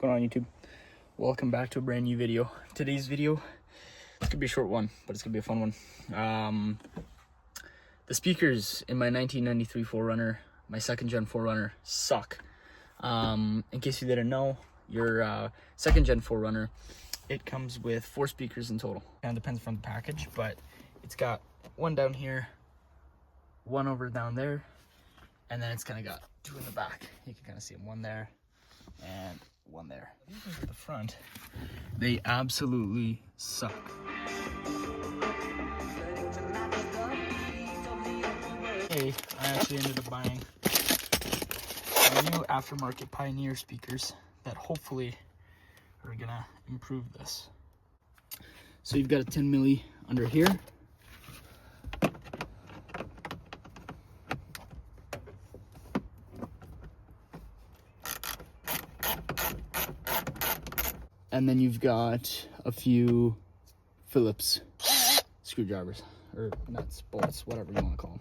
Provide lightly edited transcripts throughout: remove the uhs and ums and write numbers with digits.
Going on YouTube? Welcome back to a brand new video. Today's video, it's gonna be a short one, but it's gonna be a fun one. The speakers in my 1993 4Runner, my second gen 4Runner, suck. In case you didn't know, your second gen 4Runner, it comes with 4 speakers in total. Kind of depends from the package, but it's got one down here, one over down there, and then it's kind of got 2 in the back. You can kind of see them, one there and one there. These ones at the front, they absolutely suck. Hey, I actually ended up buying new aftermarket Pioneer speakers that hopefully are gonna improve this. So you've got a 10 milli under here. And then you've got a few Phillips screwdrivers, or nuts, bolts, whatever you want to call them.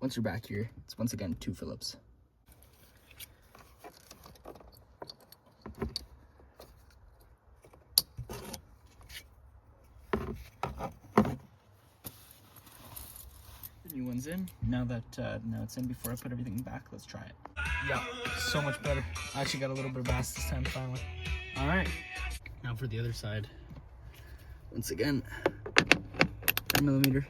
Once you're back here, it's once again 2 Phillips. The new one's in. Now it's in, before I put everything back, let's try it. Yeah, so much better. I actually got a little bit of bass this time finally. All right, now for the other side. Once again, 10 millimeter.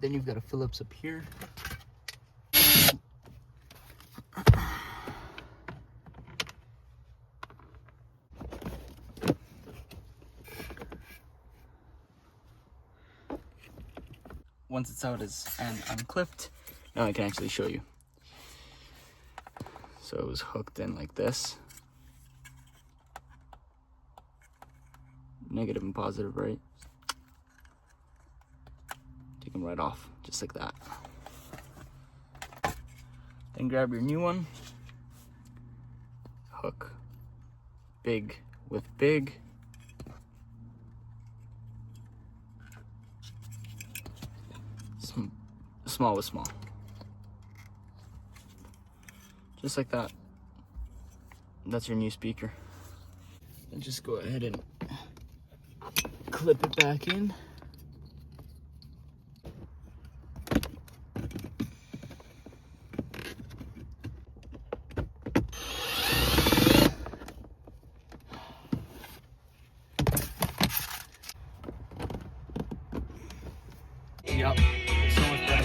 Then you've got a Phillips up here. Once it's out and unclipped, now I can actually show you. So it was hooked in like this. Negative and positive, right? Take them right off, just like that. Then grab your new one. Hook big with big. Small with small. Just like that. That's your new speaker. And just go ahead and clip it back in. Yep, so much better.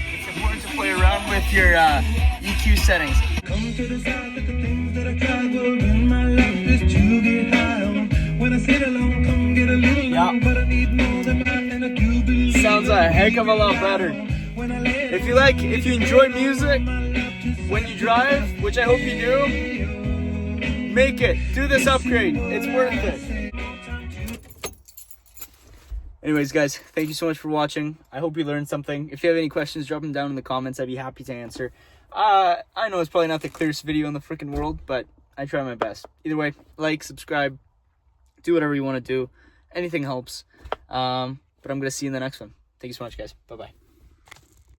It's important to play around with your EQ settings. Come to the side with the things that I try to do in my life is to get high on. When I sit alone, come get a little long, but I need more than mine and I do believe. Sounds a heck of a lot better. If you enjoy music when you drive, which I hope you do, make it. Do this upgrade. It's worth it. Anyways, guys, thank you so much for watching. I hope you learned something. If you have any questions, drop them down in the comments. I'd be happy to answer. I know it's probably not the clearest video in the freaking world, but I try my best. Either way, like, subscribe, do whatever you want to do. Anything helps. But I'm going to see you in the next one. Thank you so much, guys. Bye-bye.